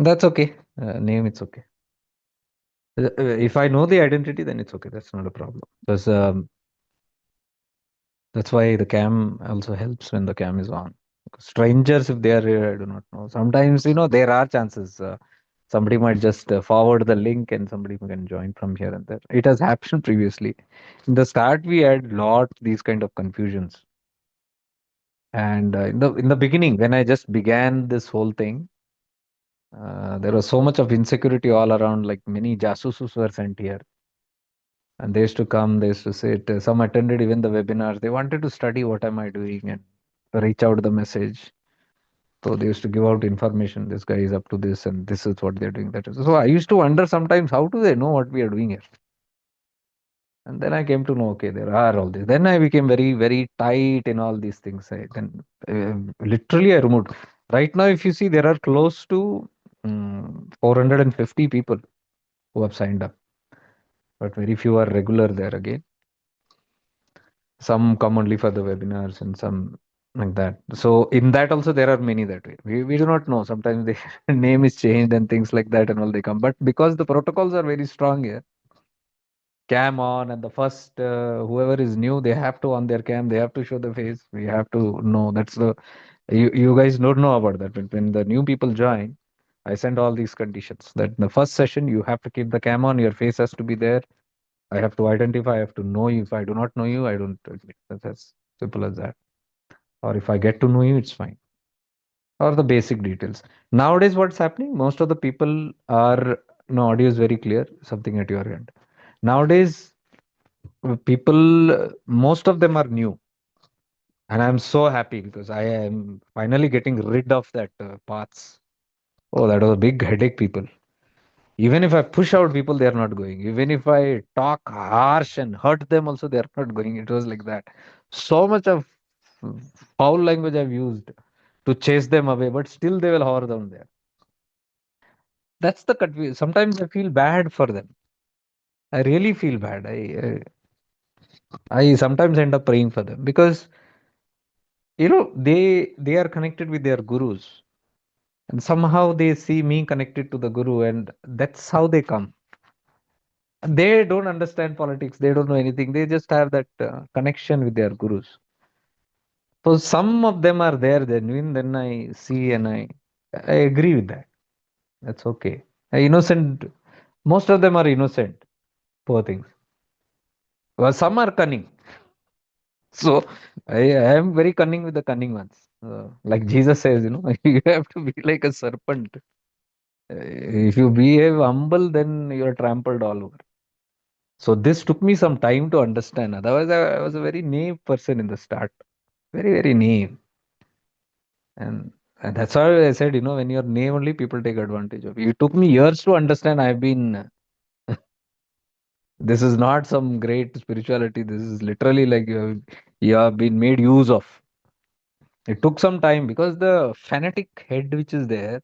That's okay. Name, it's okay. If I know the identity, then it's okay. That's not a problem. Because that's why the cam also helps when the cam is on. Because strangers, if they are here, I do not know. Sometimes, there are chances. Somebody might just forward the link and somebody can join from here and there. It has happened previously. In the start, we had lot these kind of confusions. And in the beginning, when I just began this whole thing, there was so much of insecurity all around. Like many jasusus were sent here, and they used to come. They used to sit. Some attended even the webinars. They wanted to study what am I doing and reach out the message. So they used to give out information. This guy is up to this, and this is what they're doing. That is. So I used to wonder sometimes, how do they know what we are doing here? And then I came to know, okay, there are all this. Then I became very, very tight in all these things. Then literally I removed. Right now, if you see, there are close to 450 people who have signed up, but very few are regular there again. Some come only for the webinars and some like that. So in that also there are many that way. We do not know. Sometimes the name is changed and things like that and all they come. But because the protocols are very strong here, cam on and the first whoever is new, they have to on their cam, they have to show the face. We have to know. That's the you guys don't know about that. When the new people join, I send all these conditions that in the first session you have to keep the cam on, your face has to be there. I have to identify, I have to know you. If I do not know you, I don't admit. That's as simple as that. Or if I get to know you, it's fine. Or the basic details. Nowadays, what's happening? Most of the people are no audio is very clear. Something at your end. Nowadays, people, most of them are new, and I'm so happy because I am finally getting rid of that paths. Oh, that was a big headache, people. Even if I push out people, they are not going. Even if I talk harsh and hurt them, also they are not going. It was like that. So much of foul language I've used to chase them away, but still they will hover down there. That's the confusion. Sometimes I feel bad for them. I really feel bad. I sometimes end up praying for them because they are connected with their gurus, and somehow they see me connected to the guru, and that's how they come. They don't understand politics, they don't know anything, they just have that connection with their gurus. So some of them are there genuine, then I see and I agree with that. That's okay. Innocent, most of them are innocent, poor things. Well, some are cunning. So I am very cunning with the cunning ones. Like Jesus says, you have to be like a serpent. If you behave humble, then you are trampled all over. So this took me some time to understand. Otherwise, I was a very naive person in the start. Very, very naive. And that's why I said, when you're naive only, people take advantage of you. It took me years to understand this is not some great spirituality. This is literally like you have been made use of. It took some time because the fanatic head which is there,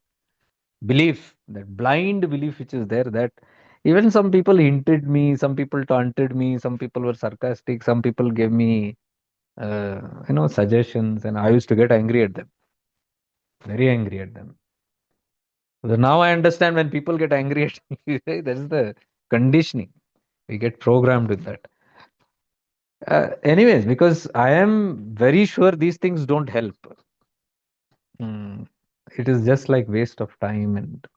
belief, that blind belief which is there, that even some people hinted me, some people taunted me, some people were sarcastic, some people gave me suggestions, and I used to get angry at them, very angry at them. So now I understand when people get angry at me, that is the conditioning. We get programmed with that. Anyways, because I am very sure these things don't help. Mm, it is just like waste of time, and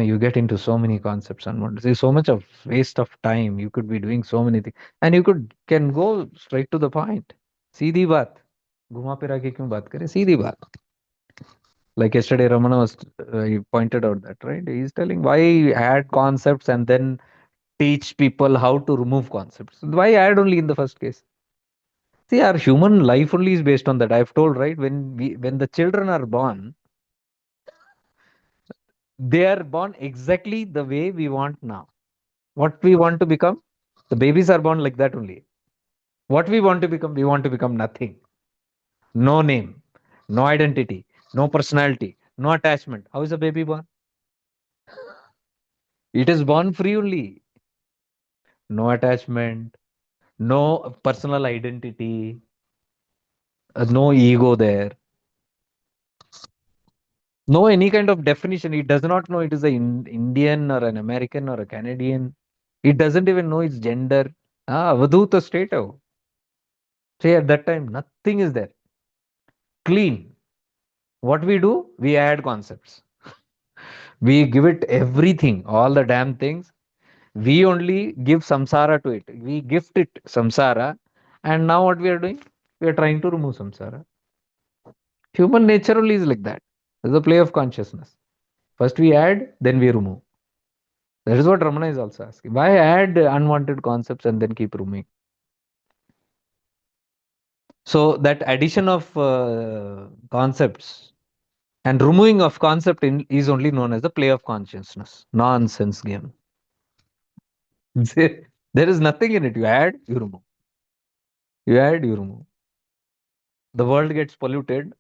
you get into so many concepts and what there's so much of waste of time. You could be doing so many things, and you can go straight to the point. सीधी बात, घुमा फिरा के क्यों बात करें, सीधी बात. Like yesterday, Ramana was he pointed out that, right? He's telling why add concepts and then teach people how to remove concepts. Why add only in the first case? See, our human life only is based on that. I've told, right? When the children are born, they are born exactly the way we want now. What we want to become, the babies are born like that only. What we want to become, we want to become nothing. No name, no identity, no personality, no attachment. How is a baby born? It is born free only. No attachment, no personal identity, no ego there. No any kind of definition. He does not know it is a Indian or an American or a Canadian. He doesn't even know its gender. Avadhuta state. Say at that time, nothing is there. Clean. What we do? We add concepts. We give it everything, all the damn things. We only give samsara to it. We gift it samsara. And now what we are doing? We are trying to remove samsara. Human nature only is like that. It's a play of consciousness. First we add, then we remove. That is what Ramana is also asking. Why add unwanted concepts and then keep removing? So that addition of concepts and removing of concept is only known as the play of consciousness. Nonsense game. There is nothing in it. You add, you remove. You add, you remove. The world gets polluted,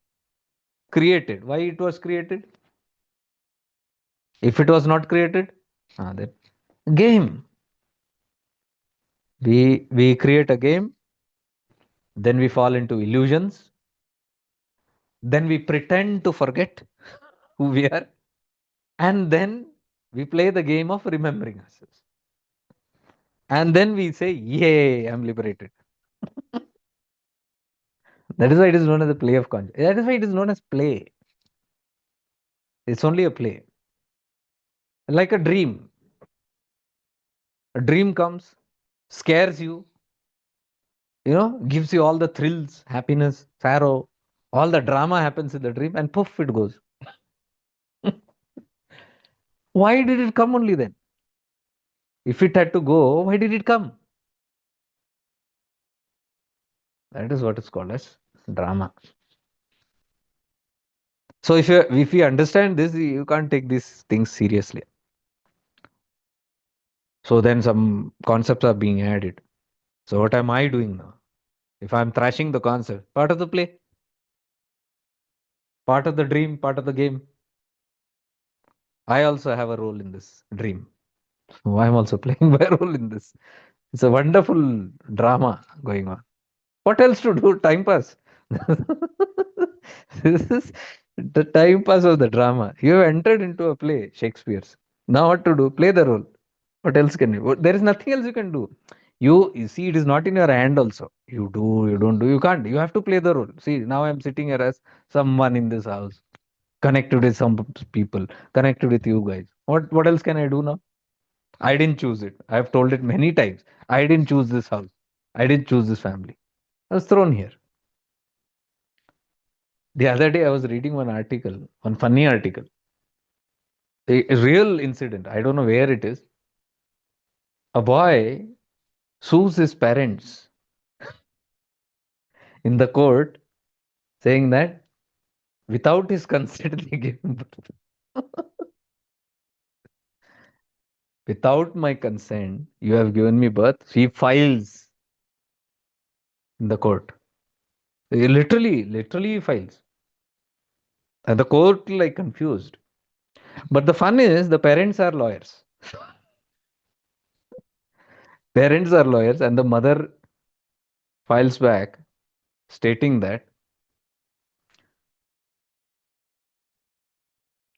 created. Why it was created? If it was not created, that game. We create a game, then we fall into illusions, then we pretend to forget who we are, and then we play the game of remembering ourselves. And then we say, yay, I'm liberated. That is why it is known as a play of consciousness. That is why it is known as play. It's only a play. Like a dream. A dream comes, scares you, gives you all the thrills, happiness, sorrow, all the drama happens in the dream, and poof, it goes. Why did it come only then? If it had to go, why did it come? That is what is called as drama. So if you understand this, you can't take these things seriously. So then some concepts are being added. So what am I doing now? If I'm thrashing the concept, part of the play, part of the dream, part of the game. I also have a role in this dream. So I'm also playing my role in this. It's a wonderful drama going on. What else to do? Time pass. This is the time pass of the drama. You have entered into a play, Shakespeare's. Now what to do? Play the role. What else can you? There is nothing else you can do. You see, it is not in your hand also. You do, you don't do, you can't. You have to play the role. See, now I'm sitting here as someone in this house, connected with some people, connected with you guys. What else can I do now? I didn't choose it. I've told it many times. I didn't choose this house. I didn't choose this family. I was thrown here. The other day I was reading one article, one funny article, a real incident. I don't know where it is. A boy sues his parents in the court, saying that without his consent they gave him birth. Without my consent, you have given me birth. He files in the court. Literally he files. And the court like confused. But the fun is the parents are lawyers. Parents are lawyers, and the mother files back stating that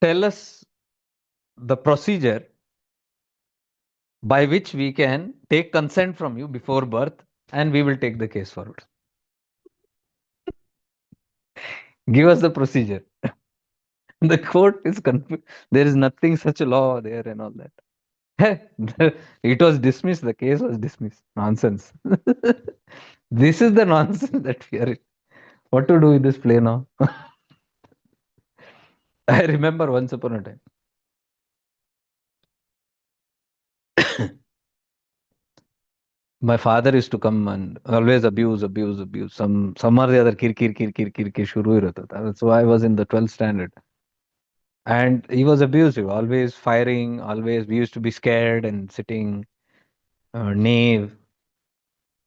tell us the procedure by which we can take consent from you before birth, and we will take the case forward. Give us the procedure. The court is confused. There is nothing such a law there and all that. It was dismissed. The case was dismissed. Nonsense. This is the nonsense that we are in. What to do with this play now? I remember once upon a time. My father used to come and always abuse. Some or the other kir shuru hi rehta tha. So I was in the 12th standard. And he was abusive, always firing, always. We used to be scared and sitting, knave.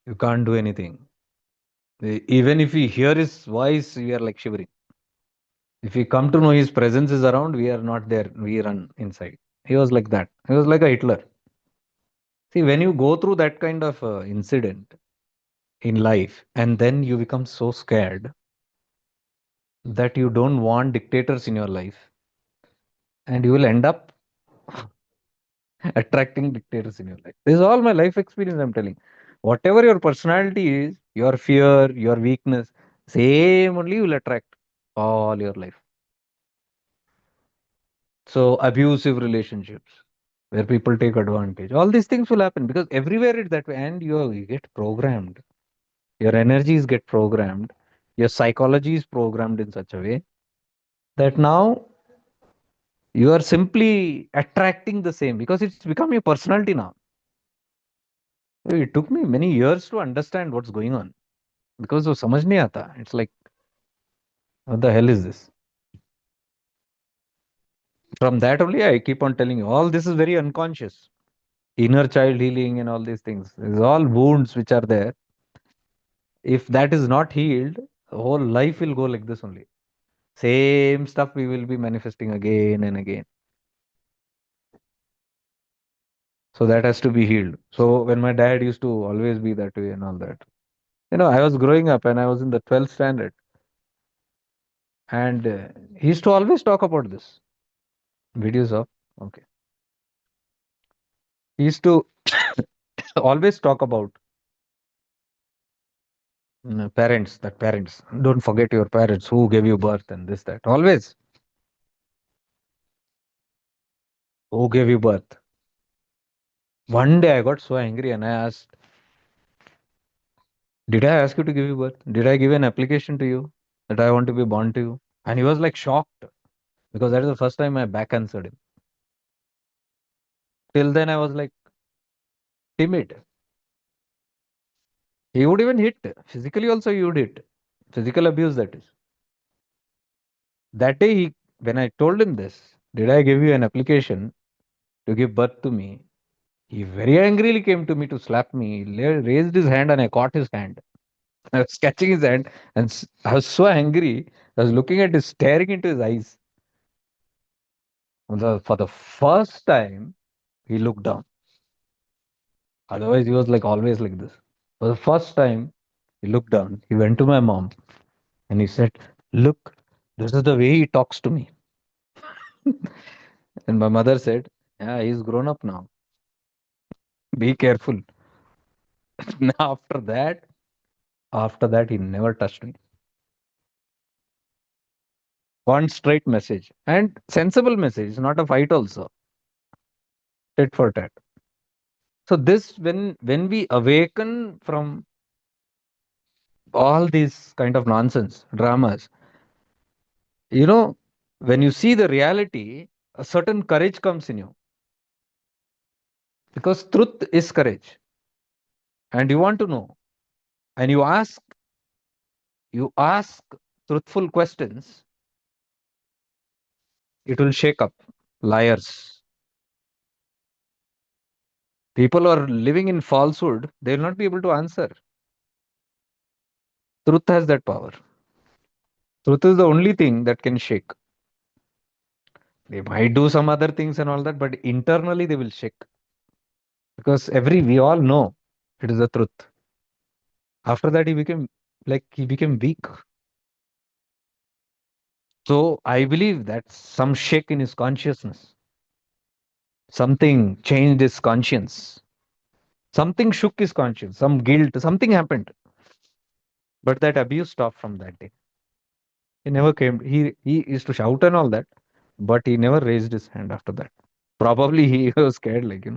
You can't do anything. Even if we hear his voice, we are like shivering. If we come to know his presence is around, we are not there. We run inside. He was like that. He was like a Hitler. See, when you go through that kind of incident in life, and then you become so scared that you don't want dictators in your life. and you will end up attracting dictators in your life. This is all my life experience, I'm telling. Whatever your personality is, your fear, your weakness, same only you will attract all your life. So abusive relationships where people take advantage. All these things will happen because everywhere it's that way, and you get programmed. Your energies get programmed. Your psychology is programmed in such a way that now you are simply attracting the same because it's become your personality now. It took me many years to understand what's going on because वो समझ नहीं आता. It's like, what the hell is this? From that only, I keep on telling you, all this is very unconscious. Inner child healing and all these things. It's all wounds which are there. If that is not healed, the whole life will go like this only. Same stuff we will be manifesting again and again. So that has to be healed. So when my dad used to always be that way and all that, I was growing up and I was in the 12th standard, and he used to always talk about this. Videos of, okay. He used to always talk about parents, that parents, don't forget your parents who gave you birth and this, that. Always, who gave you birth. One day I got so angry and I asked, did I ask you to give you birth? Did I give an application to you that I want to be born to you? And he was like shocked because that is the first time I back answered him. Till then, I was like timid. He would even hit. Physically, also, he would hit. Physical abuse, that is. That day, when I told him this, did I give you an application to give birth to me? He very angrily came to me to slap me. He raised his hand and I caught his hand. I was catching his hand and I was so angry. I was looking at his, staring into his eyes. For the first time, he looked down. Otherwise, he was like always like this. For the first time, he looked down. He went to my mom and he said, look, this is the way he talks to me. And my mother said, yeah, he's grown up now. Be careful. Now, after that, he never touched me. One straight message and sensible message, not a fight also. Tit for tat. So this, when we awaken from all these kind of nonsense dramas, you know, when you see the reality, a certain courage comes in you because truth is courage, and you want to know, and you ask truthful questions, it will shake up liars. People who are living in falsehood, they will not be able to answer. Truth has that power. Truth is the only thing that can shake. They might do some other things and all that, but internally they will shake because we all know it is the truth. After that, he became weak. So I believe that some shake in his consciousness. Something changed his conscience. Something shook his conscience. Some guilt. Something happened. But that abuse stopped from that day. He never came. He used to shout and all that, but he never raised his hand after that. Probably he was scared, like,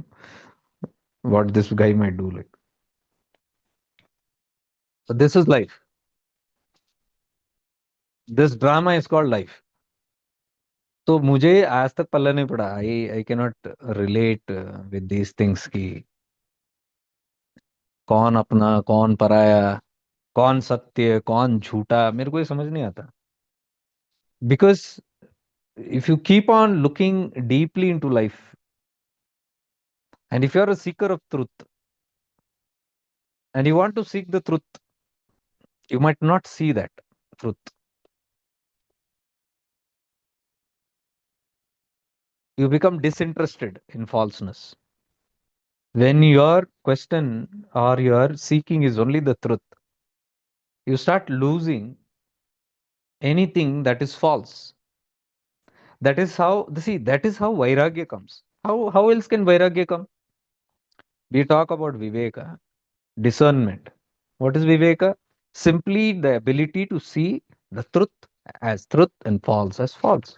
what this guy might do. Like, so this is life. This drama is called life. तो मुझे आज तक पल्ला नहीं पड़ा. I can not relate with these things की कौन अपना कौन पराया, कौन सत्य कौन झूठा, मेरे को ये समझ नहीं आता. Because if you keep on looking deeply into life, and if you are a seeker of truth and you want to seek the truth, you might not see that truth. You become disinterested in falseness. When your question or your seeking is only the truth, you start losing anything that is false. That is how, see, that is how Vairagya comes. How else can Vairagya come? We talk about Viveka, discernment. What is Viveka? Simply the ability to see the truth as truth and false as false.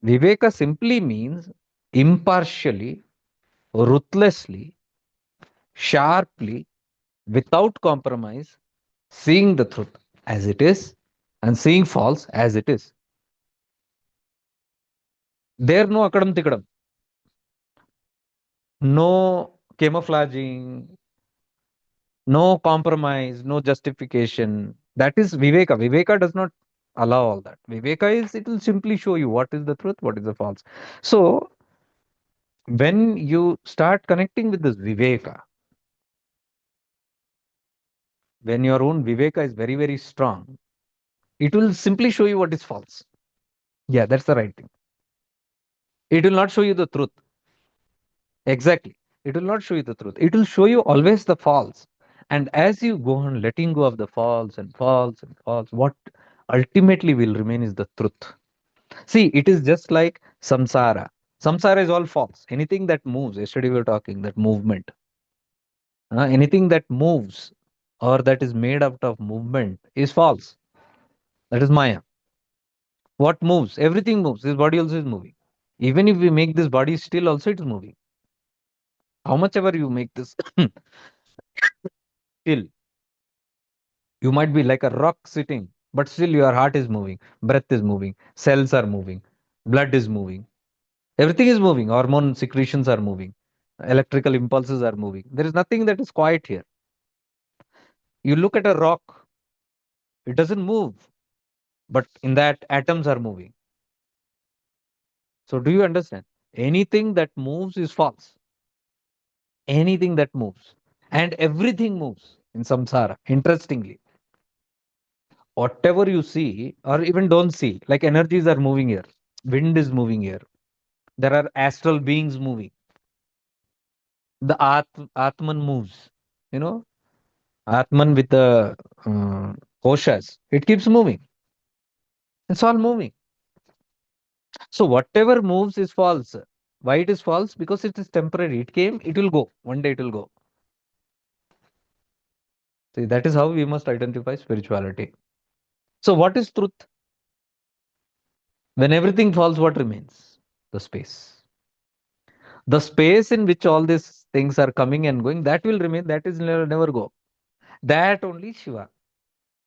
Viveka simply means impartially, ruthlessly, sharply, without compromise, seeing the truth as it is and seeing false as it is. There no akadam tikadam, no camouflaging, no compromise, no justification. That is Viveka. Viveka does not allow all that. Viveka is, it will simply show you what is the truth, what is the false. So when you start connecting with this Viveka, when your own Viveka is very, very strong, it will simply show you what is false. Yeah, that's the right thing. It will not show you the truth. Exactly. It will not show you the truth. It will show you always the false. And as you go on letting go of the false and false and false, what ultimately will remain is the truth. See, it is just like samsara. Samsara is all false. Anything that moves, yesterday we were talking, that movement, anything that moves or that is made out of movement is false. That is Maya. What moves? Everything moves. This body also is moving. Even if we make this body still, also it is moving. How much ever you make this still, you might be like a rock sitting, but still your heart is moving, breath is moving, cells are moving, blood is moving. Everything is moving. Hormone secretions are moving. Electrical impulses are moving. There is nothing that is quiet here. You look at a rock, it doesn't move, but in that atoms are moving. So do you understand? Anything that moves is false. Anything that moves. And everything moves in samsara. Interestingly, whatever you see or even don't see, like energies are moving here. Wind is moving here. There are astral beings moving. The Atman moves. You know, Atman with the koshas. It keeps moving. It's all moving. So whatever moves is false. Why it is false? Because it is temporary. It came, it will go. One day it will go. See, that is how we must identify spirituality. So what is truth? When everything falls, what remains? The space. The space in which all these things are coming and going, that will remain. That is never go. That only Shiva.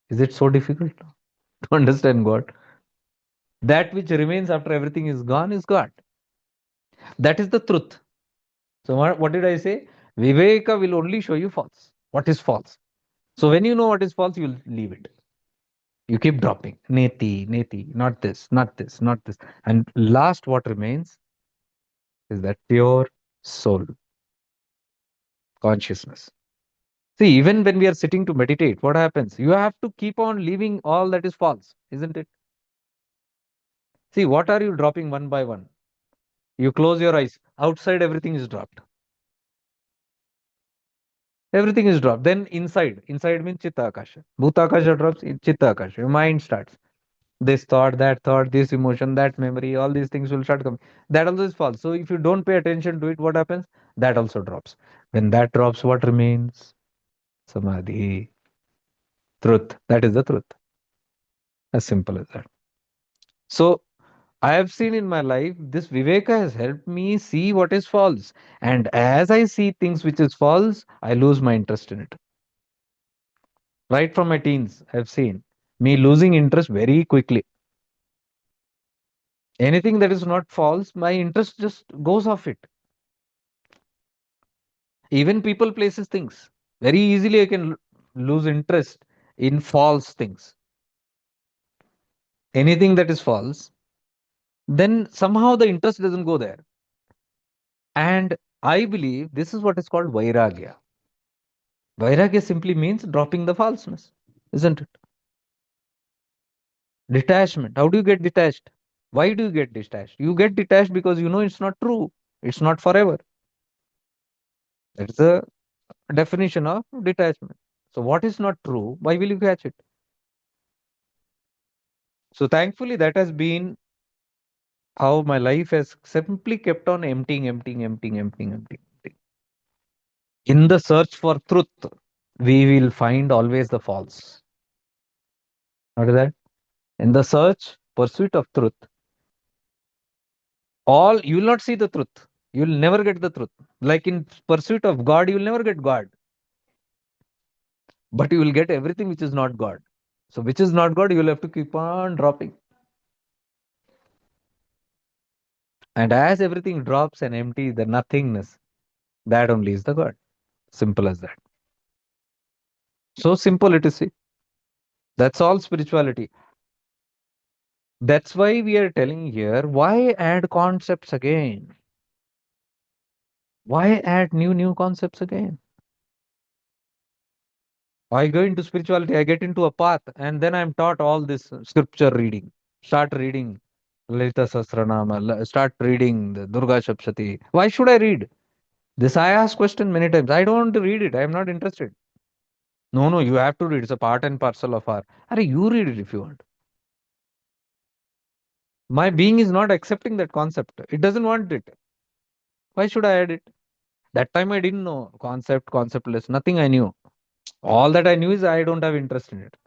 Is it so difficult to understand God? That which remains after everything is gone is God. That is the truth. So what did I say? Viveka will only show you false. What is false? So when you know what is false, you'll leave it. You keep dropping. Neti, neti, not this, not this, not this. And last what remains is that pure soul, consciousness. See, even when we are sitting to meditate, what happens? You have to keep on leaving all that is false, isn't it? See, what are you dropping one by one? You close your eyes. Outside, everything is dropped. Everything is dropped. Then inside means chitta akasha. Bhuta akasha drops, chitta akasha. Your mind starts. This thought, this emotion, that memory, all these things will start coming. That also is false. So if you don't pay attention to it, what happens? That also drops. When that drops, what remains? Samadhi. Truth. That is the truth. As simple as that. So I have seen in my life this Viveka has helped me see what is false. And as I see things which is false, I lose my interest in it. Right from my teens, I've seen me losing interest very quickly. Anything that is not false, my interest just goes off it. Even people, places, things. Very easily I can lose interest in false things. Anything that is false, then somehow the interest doesn't go there. And I believe this is what is called Vairagya. Vairagya simply means dropping the falseness, isn't it? Detachment. How do you get detached? Why do you get detached? You get detached because you know it's not true. It's not forever. That's the definition of detachment. So, what is not true? Why will you catch it? So, thankfully, that has been How my life has simply kept on emptying, emptying, emptying, emptying, emptying, emptying. In the search for truth, we will find always the false. What is that? In the search, pursuit of truth, all you will not see the truth. You will never get the truth. Like in pursuit of God, you will never get God, but you will get everything which is not God. So, which is not God, you will have to keep on dropping. And as everything drops and empty, the nothingness, that only is the God. Simple as that. So simple it is. See, that's all spirituality. That's why we are telling here why add concepts again? Why add new concepts again? I go into spirituality, I get into a path, and then I'm taught all this scripture reading. Start reading Lalita Sahasranama, start reading the Durga Shapshati. Why should I read? This I ask question many times. I don't want to read it. I am not interested. No, no, you have to read. It's a part and parcel of our. Are you read it if you want. My being is not accepting that concept. It doesn't want it. Why should I add it? That time I didn't know concept, conceptless, nothing I knew. All that I knew is I don't have interest in it.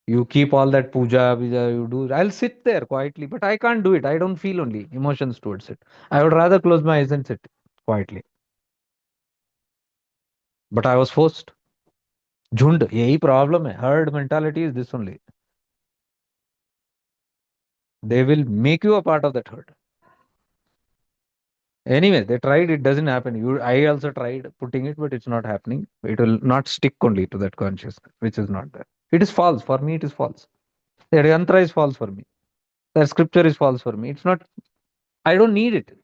You keep all that puja, you do. I'll sit there quietly, but I can't do it. I don't feel only emotions towards it. I would rather close my eyes and sit quietly. But I was forced. Jhund, यही problem है. Herd mentality is this only. They will make you a part of that herd. Anyway, they tried, it doesn't happen. I also tried putting it, but it's not happening. It will not stick only to that consciousness, which is not there. It is false. For me, it is false. The yantra is false for me. The scripture is false for me. It's not, I don't need it.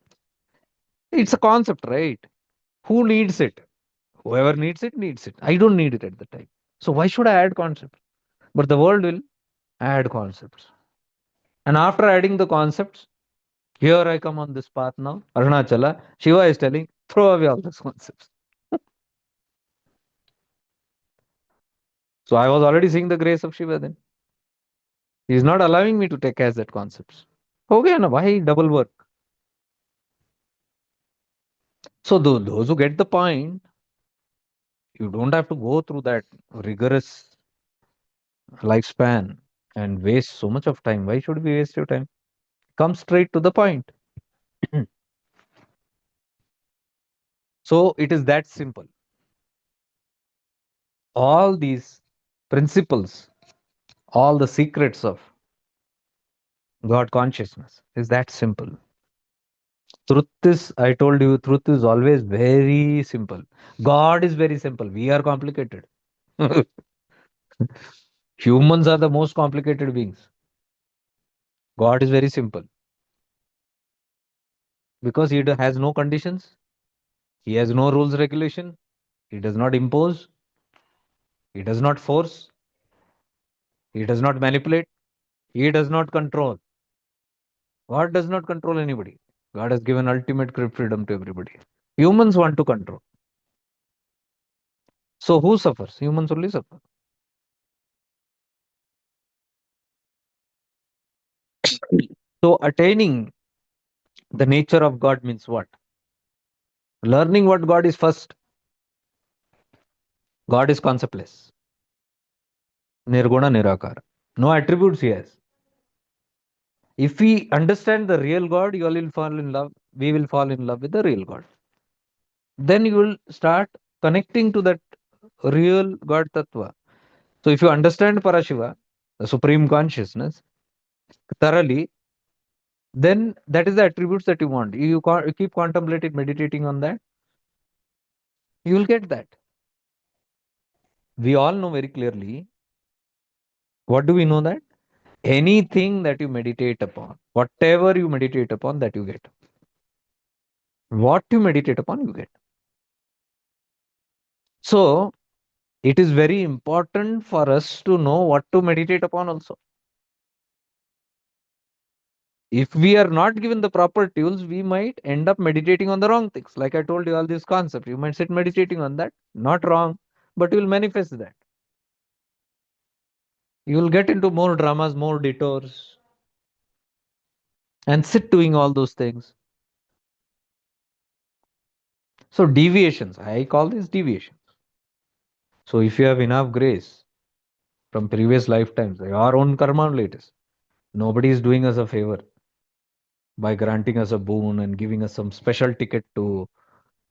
It's a concept, right? Who needs it? Whoever needs it. I don't need it at the time. So why should I add concepts? But the world will add concepts. And after adding the concepts, here I come on this path now. Arunachala, Shiva is telling, throw away all these concepts. So I was already seeing the grace of Shiva then. He is not allowing me to take as that concepts. Okay, na, why double work? So those who get the point, you don't have to go through that rigorous lifespan and waste so much of time. Why should we waste your time? Come straight to the point. So it is that simple. All these principles, all the secrets of God consciousness is that simple. Truth is, I told you, truth is always very simple. God is very simple. We are complicated. Humans are the most complicated beings. God is very simple because he has no conditions, he has no rules, regulation, he does not impose, he does not force, he does not manipulate, he does not control. God does not control anybody. God has given ultimate freedom to everybody. Humans want to control. So who suffers? Humans only suffer. So attaining the nature of God means what? Learning what God is first. God is conceptless. Nirguna Nirakara. No attributes he has. If we understand the real God, you all will fall in love. We will fall in love with the real God. Then you will start connecting to that real God Tattva. So if you understand Parashiva, the supreme consciousness, thoroughly, then that is the attributes that you want. You keep contemplating, meditating on that, you will get that. We all know very clearly. What do we know that? Anything that you meditate upon, whatever you meditate upon, that you get. What you meditate upon, you get. So it is very important for us to know what to meditate upon also. If we are not given the proper tools, we might end up meditating on the wrong things. Like I told you, all these concepts, you might sit meditating on that, not wrong, but you will manifest that. You will get into more dramas, more detours. and sit doing all those things. So deviations, I call this deviation. So if you have enough grace from previous lifetimes, your own karma only it is. Nobody is doing us a favor by granting us a boon and giving us some special ticket to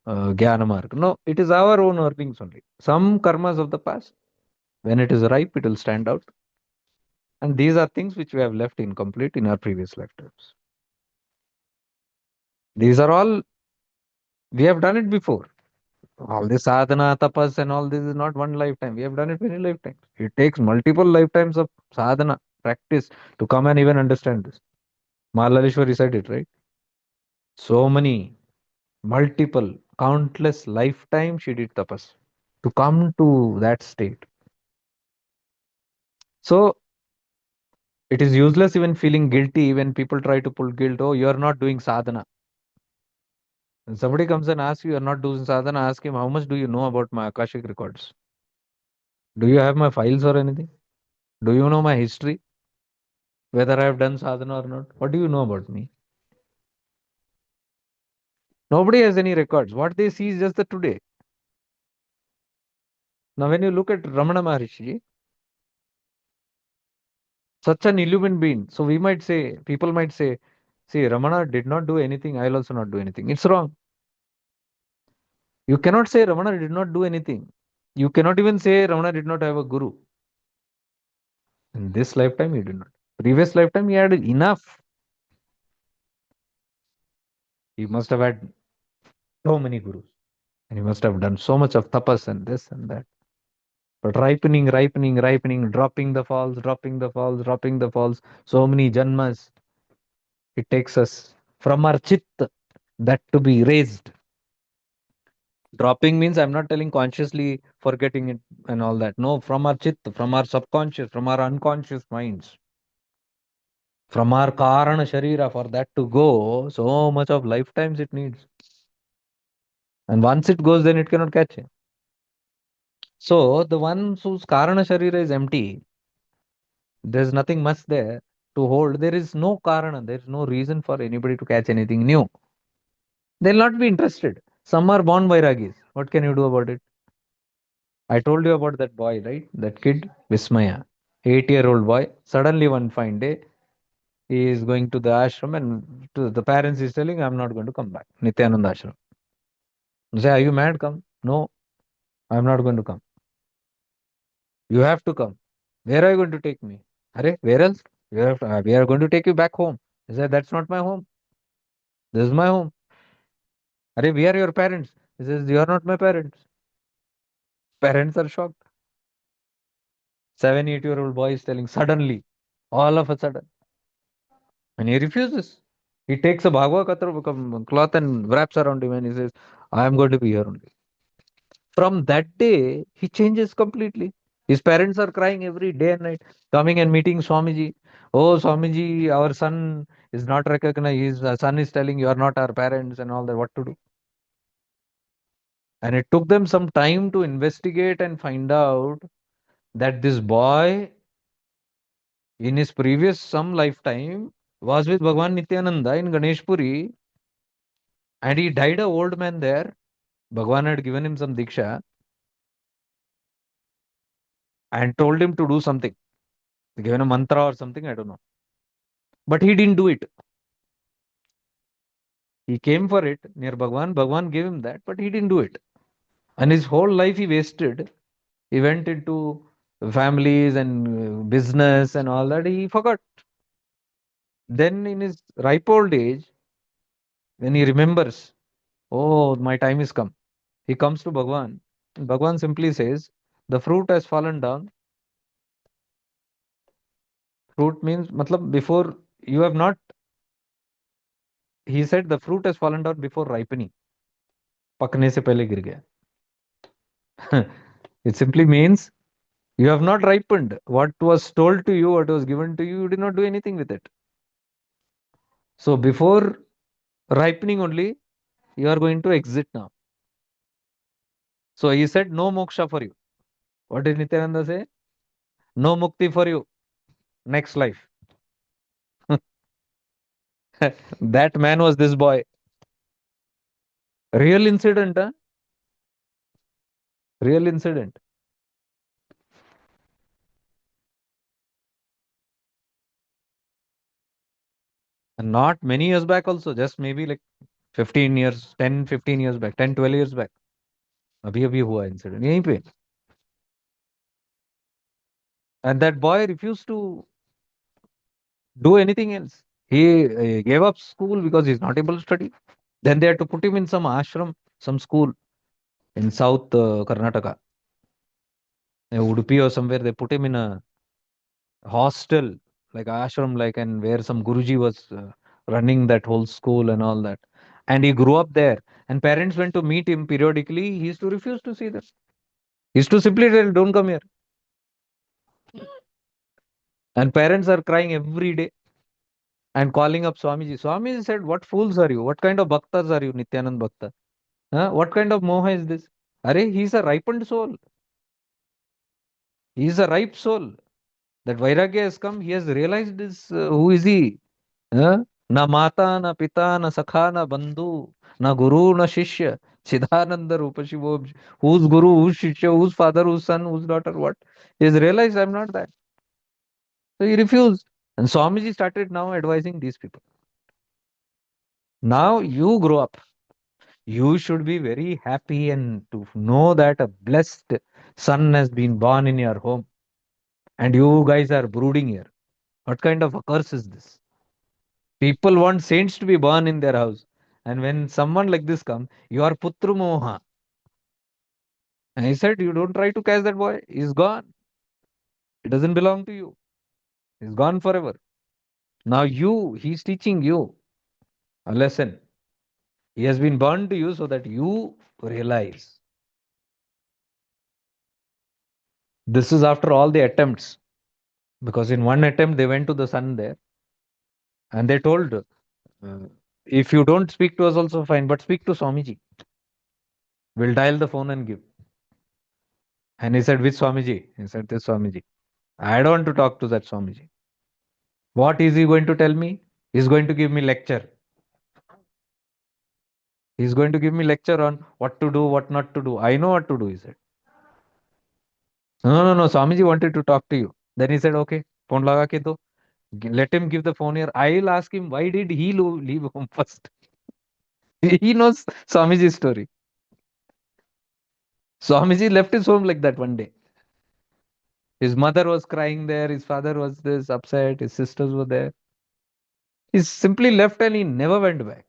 Jnana Marg. No, it is our own earnings only. Some karmas of the past, when it is ripe, it will stand out. And these are things which we have left incomplete in our previous lifetimes. These are all, we have done it before. All this sadhana, tapas, and all this is not one lifetime. We have done it many lifetimes. It takes multiple lifetimes of sadhana, practice to come and even understand this. Mahalaleshwari said it, right? So many, multiple, countless lifetimes she did tapas to come to that state. So it is useless even feeling guilty when people try to pull guilt. Oh, you are not doing sadhana. When somebody comes and asks you, you are not doing sadhana, ask him, how much do you know about my Akashic records? Do you have my files or anything? Do you know my history? Whether I have done sadhana or not? What do you know about me? Nobody has any records. What they see is just the today. Now, when you look at Ramana Maharishi, such an illumined being, so we might say, people might say, see, Ramana did not do anything, I'll also not do anything. It's wrong. You cannot say Ramana did not do anything. You cannot even say Ramana did not have a guru. In this lifetime, he did not. Previous lifetime, he had enough. He must have had so many gurus. And he must have done so much of tapas and this and that. But ripening, ripening, ripening, dropping the falls, dropping the falls, dropping the falls, so many janmas, it takes us from our chitta, that to be raised. Dropping means I'm not telling consciously forgetting it and all that. No, from our chitta, from our subconscious, from our unconscious minds, from our karana sharira, for that to go, so much of lifetimes it needs. And once it goes, then it cannot catch it. So the one whose karana sharira is empty, there's nothing much there to hold. There is no karana, there is no reason for anybody to catch anything new. They'll not be interested. Some are born Vairagis. What can you do about it? I told you about that boy, right? That kid, Vismaya, 8-year-old boy. Suddenly one fine day, he is going to the ashram and to the parents is telling, I'm not going to come back. Nityananda ashram. You say, are you mad? Come. No, I'm not going to come. You have to come. Where are you going to take me? Are, where else? We are going to take you back home. He said, that's not my home. This is my home. Are, we are your parents. He says, you are not my parents. Parents are shocked. 7, 8-year-old boy is telling suddenly, all of a sudden. And he refuses. He takes a bhagwa cloth and wraps around him and he says, I am going to be here only. From that day, he changes completely. His parents are crying every day and night, coming and meeting Swamiji. Oh, Swamiji, our son is not recognized. His son is telling you are not our parents and all that. What to do? And it took them some time to investigate and find out that this boy, in his previous some lifetime, was with Bhagwan Nityananda in Ganeshpuri and he died a old man there. Bhagwan had given him some diksha and told him to do something. Given a mantra or something, I don't know. But he didn't do it. He came for it near Bhagwan. Bhagwan gave him that, but he didn't do it. And his whole life he wasted. He went into families and business and all that. He forgot. Then in his ripe old age, when he remembers, oh, my time is come. He comes to Bhagwan. And Bhagwan simply says, the fruit has fallen down. Fruit means, matlab, before you have not, he said the fruit has fallen down before ripening. पकने से पहले गिर गया. It simply means you have not ripened. What was told to you, what was given to you, you did not do anything with it. So before ripening only, you are going to exit now. So he said, no moksha for you. What did Nityananda say? No mukti for you. Next life. That man was this boy. Real incident, huh? Real incident. And not many years back also, just maybe like 15 years, 10, 15 years back, 10, 12 years back. अभी अभी हुआ incident यहीं पे. And that boy refused to do anything else. He gave up school because he's not able to study. Then they had to put him in some ashram, some school in South Karnataka, Udupi or somewhere. They put him in a hostel, like ashram, like, and where some Guruji was running that whole school and all that. And he grew up there. And parents went to meet him periodically. He used to refuse to see them. He used to simply tell, "Don't come here." And parents are crying every day and calling up Swamiji. Swamiji said, "What fools are you? What kind of bhaktas are you, Nityanand Bhakta? Huh? What kind of moha is this? Are he's a ripened soul. He is a ripe soul. That Vairagya has come. He has realized this. Who is he? Huh? Na mata, na pita, na sakha, na bandhu, na guru, na shishya. Chidananda Rupa Shiva. Who's guru, who's shishya, who's father, who's son, who's daughter, what? He has realized I'm not that. So he refused. And Swamiji started now advising these people. Now you grow up. You should be very happy and to know that a blessed son has been born in your home. And you guys are brooding here. What kind of a curse is this? People want saints to be born in their house. And when someone like this comes, you are Putru Moha. And he said, you don't try to catch that boy. He's gone. It doesn't belong to you. He's gone forever. Now he's teaching you a lesson. He has been born to you so that you realize. This is after all the attempts. Because in one attempt, they went to the sun there and they told, if you don't speak to us, also fine, but speak to Swamiji. We'll dial the phone and give. And he said, which Swamiji? He said, this Swamiji. I don't want to talk to that Swamiji. What is he going to tell me? He's going to give me lecture. He's going to give me lecture on what to do, what not to do. I know what to do, he said. No, no, no. Swamiji wanted to talk to you. Then he said, okay, phone laga ke do. Let him give the phone here. I'll ask him, why did he leave home first? He knows Swamiji's story. Swamiji left his home like that one day. His mother was crying there. His father was this upset. His sisters were there. He simply left and he never went back.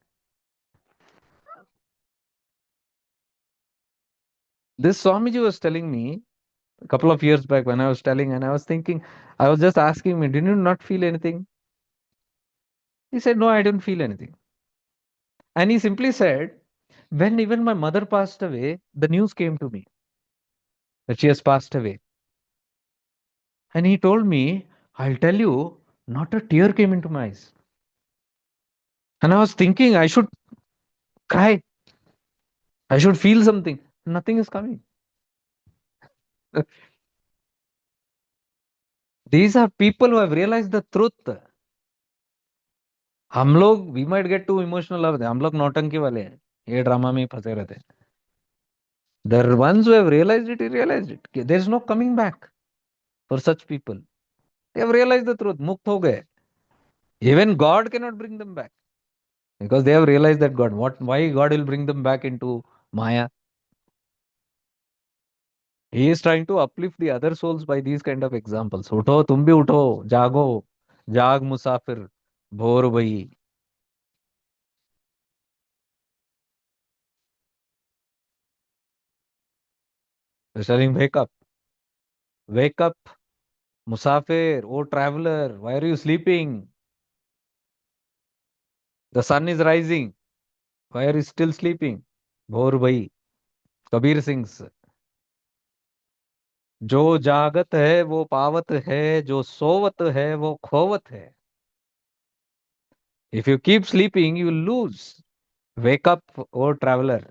This Swamiji was telling me a couple of years back when I was telling, and I was thinking, I was just asking me, did you not feel anything? He said, no, I didn't feel anything. And he simply said, when even my mother passed away, the news came to me that she has passed away. And he told me, I'll tell you, not a tear came into my eyes. And I was thinking, I should cry. I should feel something. Nothing is coming. These are people who have realized the truth. हम लोग we might get too emotional अब हम लोग नौटंकी वाले हैं ये drama में ही फंसे रहते हैं the ones who have realized it there is no coming back for such people they have realized the truth मुक्त हो गए even God cannot bring them back because they have realized that God what why God will bring them back into Maya. He is trying to uplift the other souls by these kind of examples. उठो तुम भी उठो जागो जाग मुसाफिर भोर भई. They're telling wake up musafir, oh traveler, why are you sleeping? The sun is rising. Why are you still sleeping? भोर भई. कबीर सिंह. जो जागत है वो पावत है जो सोवत है वो खोवत है. If you keep sleeping, you will lose. Wake up, O traveler,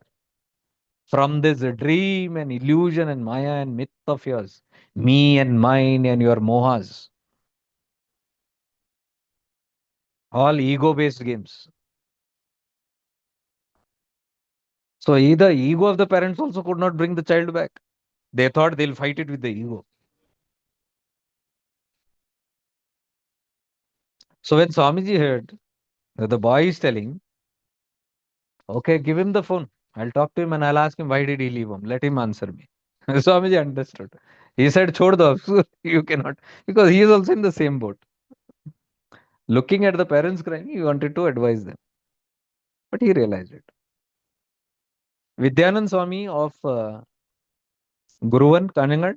from this dream and illusion and maya and myth of yours, me and mine and your mohas. All ego based games. So either ego of the parents also could not bring the child back. They thought they'll fight it with the ego. So when Swamiji heard that the boy is telling, okay, give him the phone. I'll talk to him and I'll ask him why did he leave home. Let him answer me. Swamiji understood. He said, Chod do, you cannot. Because he is also in the same boat. Looking at the parents crying, he wanted to advise them. But he realized it. Vidyanand Swami of Guruvan, Kanangad,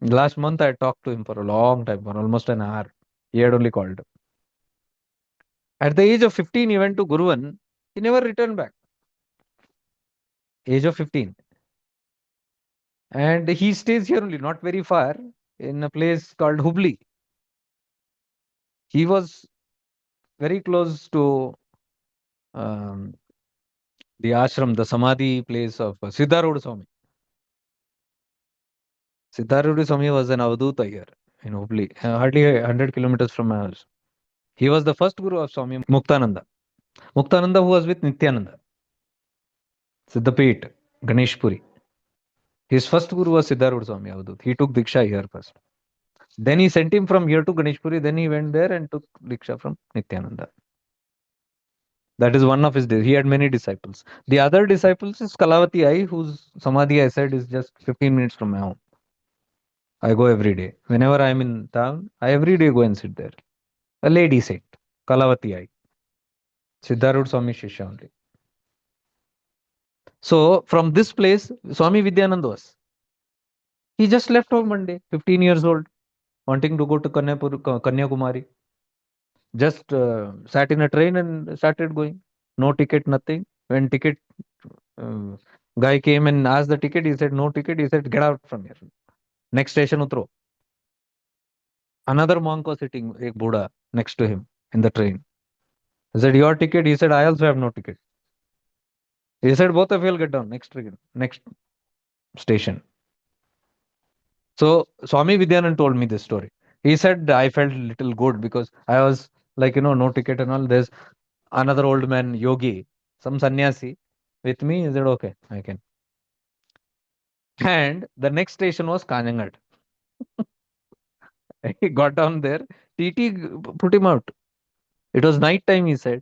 last month I talked to him for a long time, for almost an hour. He had only called. At the age of 15, he went to Guruvan. He never returned back. Age of 15. And he stays here only, not very far, in a place called Hubli. He was very close to um, the ashram, the samadhi place of Siddharudha Swami. Siddharudha Swami was an Avadhuta here in Hubli, hardly 100 kilometers from my house. He was the first guru of Swami Muktananda. Muktananda who was with Nityananda, Siddhapet, Ganesh Puri. His first guru was Siddharudha Swami Avadhut. He took Diksha here first. Then he sent him from here to Ganesh Puri. Then he went there and took Diksha from Nityananda. That is one of his. He had many disciples. The other disciples is Kalavati Ai, whose samadhi I said is just 15 minutes from my home. I go every day. Whenever I am in town, I every day go and sit there. A lady saint, Kalavati Ai, Siddharudha Swami Shishya only. So from this place, Swami Vidyananda was. He just left home one day, 15 years old, wanting to go to Kanyakumari. Just sat in a train and started going. No ticket, nothing. When ticket uh, guy came and asked the ticket, he said no ticket. He said get out from here. Next station utro. Another monk was sitting, a Buddha, next to him in the train. He said your ticket. He said I also have no ticket. He said both of you will get down next train, next station. So Swami Vidyanand told me this story. He said I felt little good because I was like no ticket and all. There's another old man, yogi, some sannyasi with me. He said, okay, I can. And the next station was Kanyangat. He got down there. TT put him out. It was night time, he said.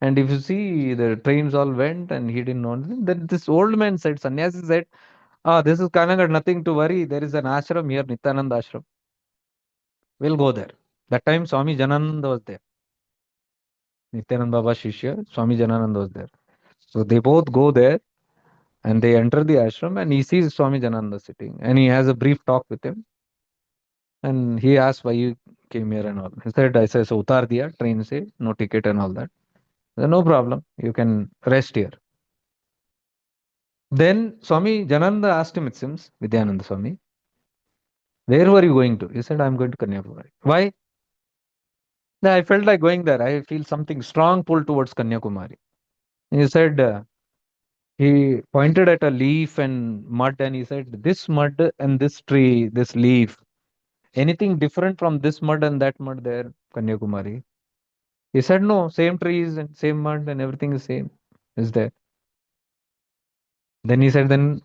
And if you see, the trains all went and he didn't know anything. Then this old man said, sannyasi said, this is Kanyangat, nothing to worry. There is an ashram here, Nityananda ashram. We'll go there. That time, Swami Janananda was there. Nityananda Baba Shishya, Swami Janananda was there. So they both go there. And they enter the ashram and he sees Swami Jananda sitting and he has a brief talk with him. And he asks why you came here and all. He said, I said, so utar diya, train se, no ticket and all that. I said, no problem. You can rest here. Then Swami Jananda asked him, it seems, Vidyananda Swami, where were you going to? He said, I'm going to Kanyakumari. Why? "No, I felt like going there. I feel something strong pull towards Kanyakumari. He said, he pointed at a leaf and mud and he said, this mud and this tree, this leaf, anything different from this mud and that mud there, Kanyakumari? He said, no, same trees and same mud and everything is same, is there. Then he said, then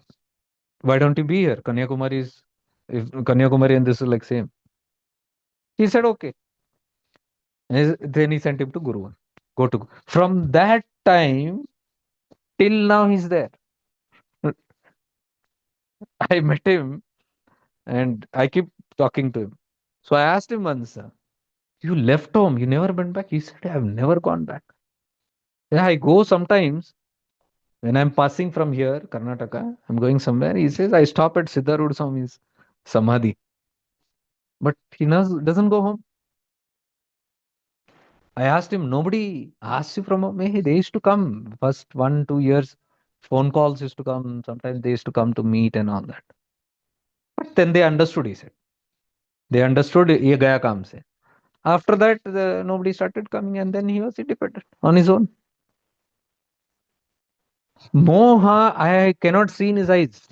why don't you be here? Kanyakumari is, if Kanyakumari and this is like same. He said, okay. Then he sent him to Guru. Go to. From that time till now, he's there. I met him and I keep talking to him. So I asked him once, you left home, you never went back? He said, I've never gone back. Yeah, I go sometimes. When I'm passing from here, Karnataka, I'm going somewhere. He says, I stop at Siddharudha Swami's Samadhi. But he doesn't go home. I asked him, nobody asks you from home. Hey, they used to come first 1, 2 years. Phone calls used to come. Sometimes they used to come to meet and all that. But then they understood, he said. They understood ye gaya kaam se. After that, nobody started coming and then he was independent on his own. Moha, I cannot see in his eyes.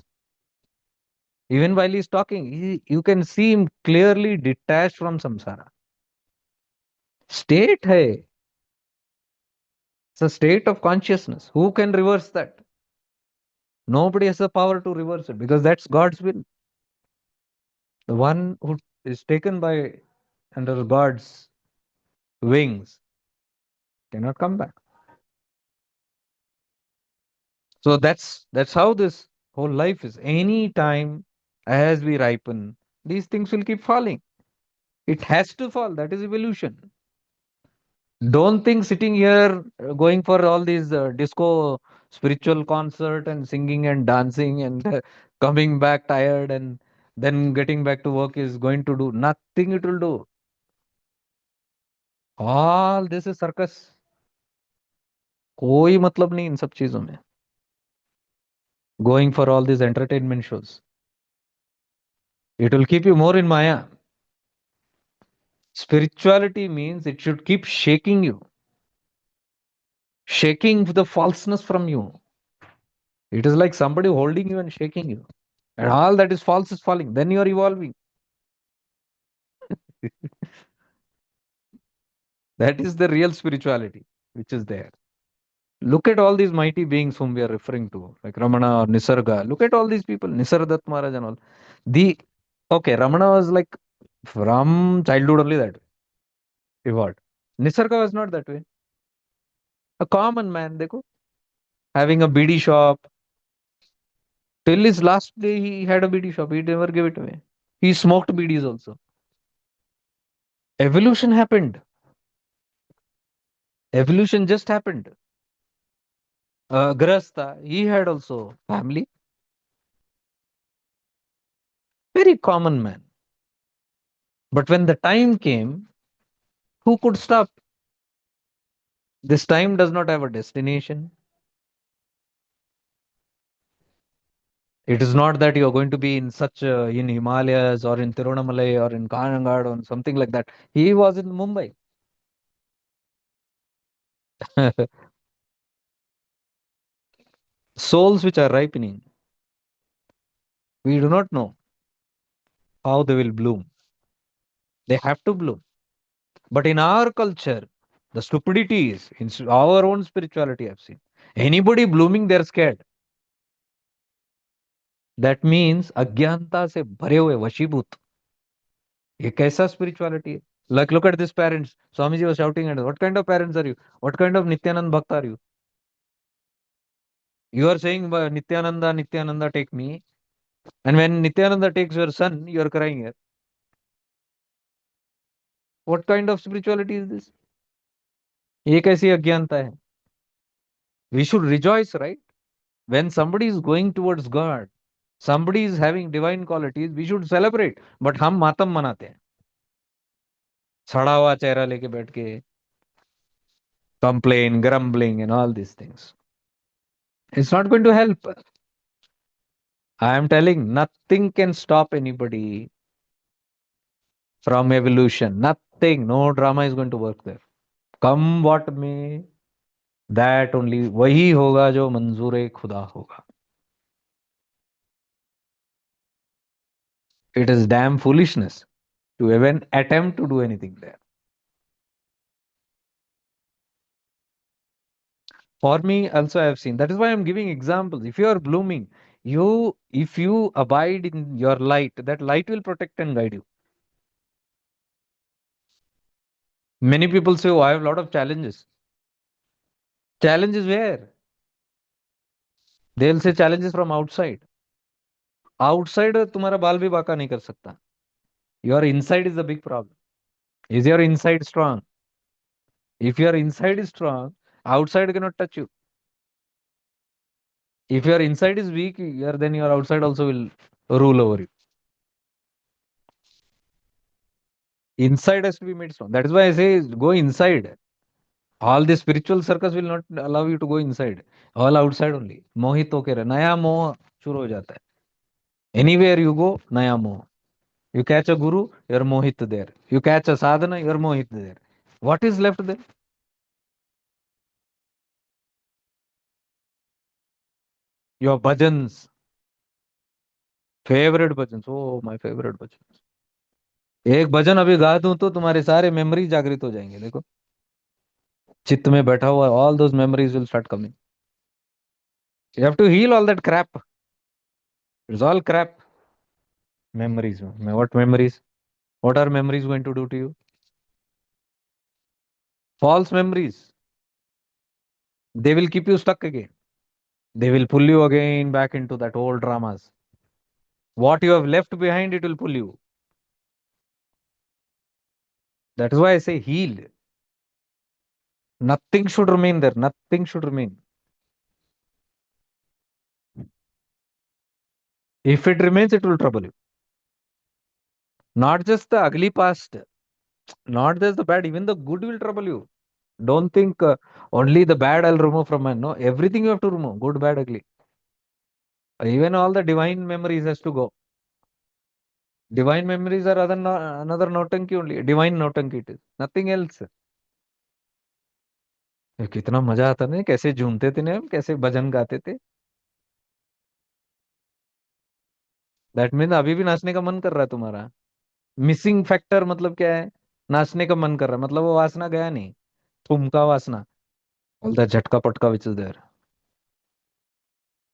Even while he's talking, you can see him clearly detached from samsara. State hai. It's a state of consciousness. Who can reverse that? Nobody has the power to reverse it because that's God's will. The one who is taken by under God's wings cannot come back. So that's how this whole life is. Any time as we ripen, these things will keep falling. It has to fall. That is evolution. Don't think sitting here going for all these disco spiritual concert and singing and dancing and coming back tired and then getting back to work is going to do nothing. It will do. All this is circus. कोई मतलब नहीं इन सब चीजों में. Going for all these entertainment shows. It will keep you more in Maya. Spirituality means it should keep shaking you, shaking the falseness from you. It is like somebody holding you and shaking you. And all that is false is falling. Then you are evolving. That is the real spirituality which is there. Look at all these mighty beings whom we are referring to, like Ramana or Nisarga. Look at all these people, Nisargadatta Maharaj and all. The okay, Ramana was like from childhood only that way, evolved. Nisarga was not that way. A common man, dekho, having a BD shop. Till his last day, he had a BD shop. He never gave it away. He smoked BDs also. Evolution happened. Evolution just happened. Grasta, he had also family. Very common man. But when the time came, who could stop? This time does not have a destination. It is not that you are going to be in such in Himalayas or in Tirunamalai or in Kanangad or something like that. He was in Mumbai. Souls which are ripening, we do not know how they will bloom. They have to bloom. But in our culture, the stupidity is in our own spirituality. I've seen anybody blooming, they're scared. That means अज्ञानता से भरे हुए वशीभूत. ये कैसा spirituality है? Like, look at these parents. Swamiji was shouting at us. What kind of parents are you? What kind of Nityanand Bhakt are you? You are saying, Nityananda, Nityananda, take me." And when Nityananda takes your son, you are crying here. What kind of spirituality is this? ये कैसी अज्ञानता है? We should rejoice, right? When somebody is going towards God, somebody is having divine qualities, we should celebrate. But हम मातम मनाते हैं. सड़ा हुआ चेहरा लेके बैठ के complain, grumbling, and all these things. It's not going to help. I am telling, nothing can stop anybody from evolution. Nothing. No drama is going to work there. Come what may, that only वही होगा जो मंजूर खुदा होगा. It is damn foolishness to even attempt to do anything there. For me, also I have seen. That is why I'm giving examples. If you are blooming, if you abide in your light, that light will protect and guide you. Many people say, "Oh, I have a lot of challenges." Challenges where? They'll say challenges from outside. Outside तुम्हारा बाल भी बांका नहीं कर सकता. Your inside is the big problem. Is your inside strong? If your inside is strong, outside cannot touch you. If your inside is weak, then your outside also will rule over you. Inside has to be made strong. That is why I say go inside. All the spiritual circus will not allow you to go inside. All outside only. मोहित होके रहे. नया मोह शुरू हो जाता है. Anywhere you go, नया मोह. You catch a guru, you're mohit there. You catch a sadhana, you're mohit there. What is left there? Your bhajans. Favorite bhajans. Oh, my favorite bhajans. एक भजन अभी गा दूं तो तुम्हारे सारे मेमोरी जागृत हो जाएंगे, देखो। चित्त में बैठा हुआ all those memories will start coming. You have to heal all that crap. It's all crap. Memories में what memories? What are memories going to do to you? False memories. They will keep you stuck again. They will pull you again back into that old dramas. What you have left behind, it will pull you. That is why I say heal. Nothing should remain there. Nothing should remain. If it remains, it will trouble you. Not just the ugly past, not just the bad, even the good will trouble you. Don't think only the bad I'll remove from mind. No, everything you have to remove, good, bad, ugly. Even all the divine memories has to go. Divine memories are other another notanki only. Divine notanki it is. Nothing else. ये कितना मजा आता नहीं, कैसे झूमते थे ना हम, कैसे भजन गाते थे। दैट मीन अभी भी नाचने का मन कर रहा है तुम्हारा। मिसिंग फैक्टर मतलब क्या है? नाचने का मन कर रहा है मतलब वो वासना गया नहीं। ठुमका वासना, ऑल द झटका पटका which is there.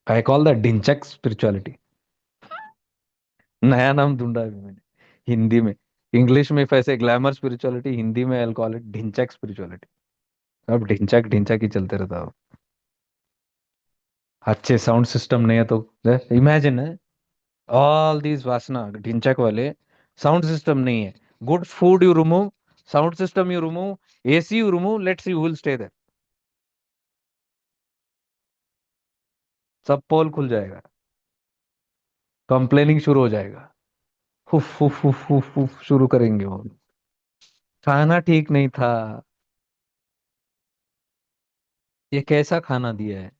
I call that डिंचक स्पिरिचुअलिटी। नया नाम ढूंढा है अभी मैंने हिंदी में। इंग्लिश में वैसे ग्लैमर स्पिरिचुअलिटी, हिंदी में आई कॉल इट ढिंचक स्पिरिचुअलिटी। अब ढिंचक ढिंचक ही चलते रहता हो। अच्छे साउंड सिस्टम नहीं है तो इमेजिन है, ऑल दीज वासना ढिंचक वाले, साउंड सिस्टम नहीं है। Good food you remove, sound system you remove, AC you remove, let's you will stay there. सब पोल खुल जाएगा, कंप्लेनिंग शुरू हो जाएगा। हुफ हुफ हुफ हुफ हुफ शुरू करेंगे वो। खाना ठीक नहीं था। ये कैसा खाना दिया है?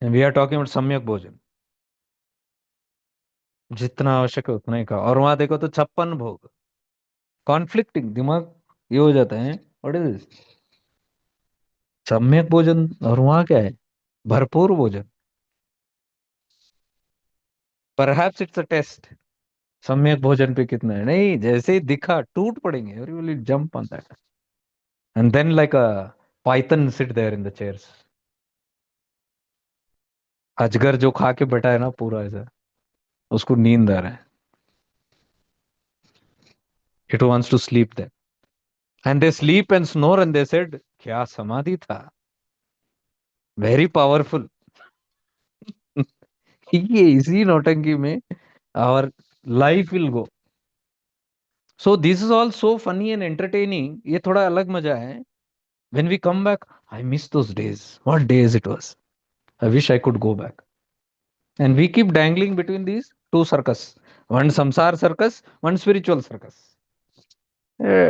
वी आर टॉकिंग अबाउट सम्यक भोजन। जितना आवश्यक है उतना ही खाओ, और वहां देखो तो 56 भोग। कॉन्फ्लिक्टिंग दिमाग ये हो जाता है, व्हाट इज दिस? सम्यक भोजन और वहां क्या है? भरपूर भोजन। Perhaps it's a test. सम्यक भोजन पे कितना है, नहीं जैसे ही दिखा टूट पड़ेंगे, every will jump on that and then like a python sit there in the chairs. अजगर जो खा के बैठा है ना पूरा ऐसा, उसको नींद आ रहा है। It wants to sleep there and they sleep and snore and they said क्या समाधि था, वेरी पावरफुल। ये इसी नौटंकी में our life will go. So this is all so funny and entertaining, ये थोड़ा अलग मजा है। When we come back, I miss those days, what days it was. I wish I could go back. And we keep dangling between these two circus, one samsar circus, one spiritual circus.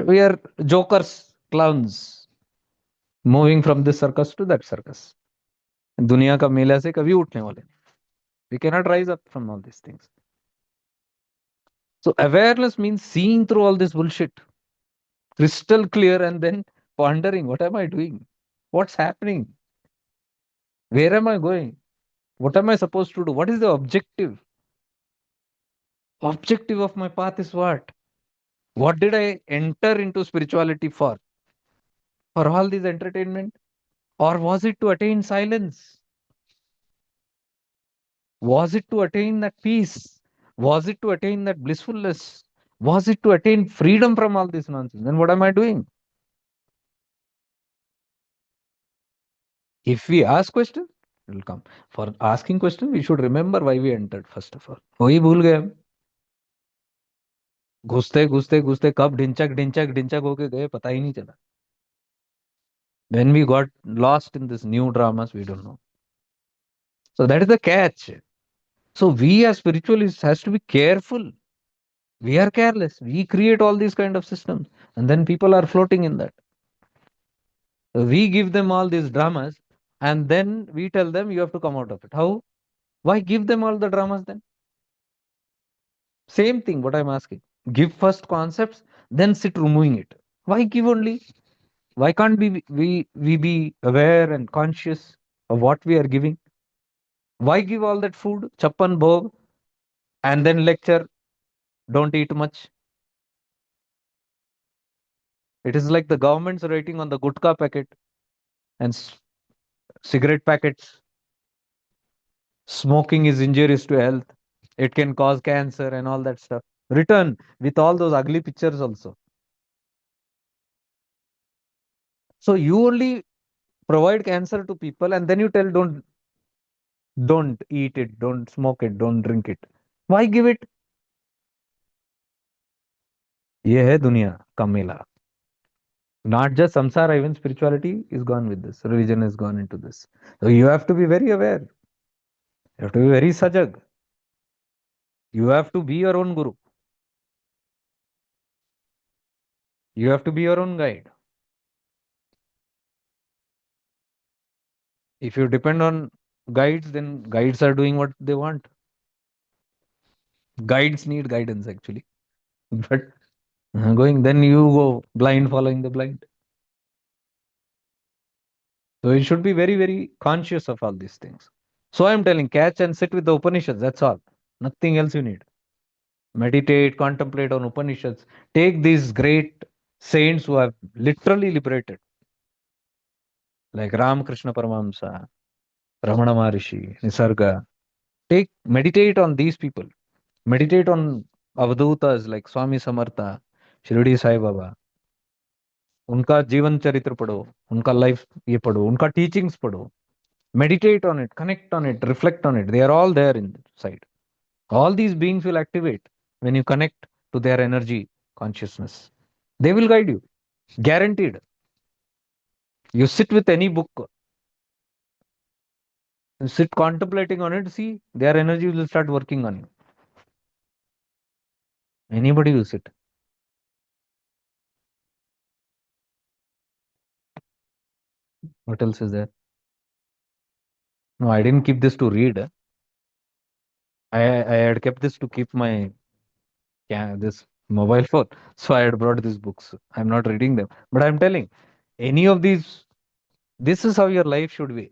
We are jokers, clowns, moving from this circus to that circus. दुनिया का मेला से कभी उठने वाले नहीं। We cannot rise up from all these things. So awareness means seeing through all this bullshit, crystal clear, and then pondering, what am I doing? What's happening? Where am I going? What am I supposed to do? What is the objective? Objective of my path is what? What did I enter into spirituality for? For all this entertainment? Or was it to attain silence? Was it to attain that peace? Was it to attain that blissfulness? Was it to attain freedom from all this nonsense? Then what am I doing? If we ask questions, it will come. For asking questions, we should remember why we entered, first of all. वही भूल गए हम। घुसते घुसते घुसते कब ढिंचक ढिंचक ढिंचक होके गए पता ही नहीं चला। When we got lost in this new dramas, we don't know. So that is the catch. So we as spiritualists has to be careful. We are careless. We create all these kind of systems, and then people are floating in that. We give them all these dramas, and then we tell them you have to come out of it. How? Why give them all the dramas then? Same thing. What I'm asking. Give first concepts, then sit removing it. Why give only? Why can't we be aware and conscious of what we are giving? Why give all that food, chappan bhog, and then lecture, don't eat much? It is like the government's writing on the gutka packet and cigarette packets. Smoking is injurious to health. It can cause cancer and all that stuff. Written with all those ugly pictures also. So you only provide cancer to people and then you tell don't eat it, don't smoke it, don't drink it. Why give it? ये है दुनिया का मेला. Not just samsara, even spirituality is gone with this. Religion has gone into this. So you have to be very aware. You have to be very sajag. You have to be your own guru. You have to be your own guide. If you depend on guides, then guides are doing what they want. Guides need guidance actually. But going, then you go blind following the blind. So you should be very, very conscious of all these things. So I'm telling, catch and sit with the Upanishads. That's all. Nothing else you need. Meditate, contemplate on Upanishads. Take these great saints who have literally liberated, like Ramakrishna Paramahamsa, Ramana Maharishi, Nisarga. Take meditate on these people. Meditate on अवधूतास like स्वामी समर्था, शिरडी साई बाबा. उनका जीवन चरित्र पढ़ो, उनका life ये पढ़ो, उनका teachings पढ़ो. Meditate on it, connect on it, reflect on it. They are all there inside. All these beings will activate when you connect to their energy consciousness. They will guide you, guaranteed. You sit with any book, sit contemplating on it, see their energy will start working on you. Anybody will sit. What else is there? No, I didn't keep this to read. I had kept this to keep my this mobile phone. So I had brought these books. I'm not reading them, but I'm telling any of these. This is how your life should be.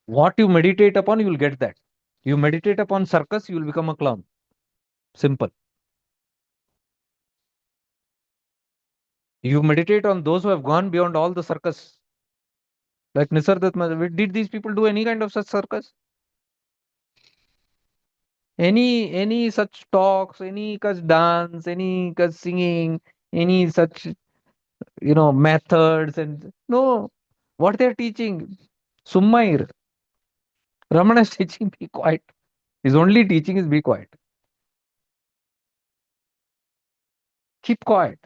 What you meditate upon, you will get that. You meditate upon circus, you will become a clown. Simple. You meditate on those who have gone beyond all the circus. Like Nisargat Maharaj. Did these people do any kind of such circus? Any such talks, any such dance, any such singing, any such methods and no. What they're teaching? Summair. Ramana is teaching be quiet. His only teaching is be quiet. Keep quiet.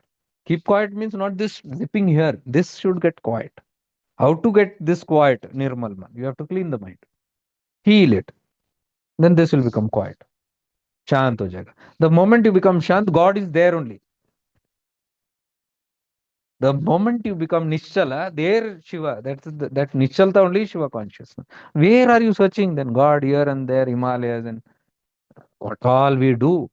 Keep quiet means not this zipping here. This should get quiet. How to get this quiet, Nirmal man? You have to clean the mind. Heal it. Then this will become quiet. Shant ho jayega. The moment you become Shant, God is there only. The moment you become Nischala, there Shiva, that Nischalta only is Shiva consciousness. Where are you searching? Then God here and there, Himalayas and what all we do.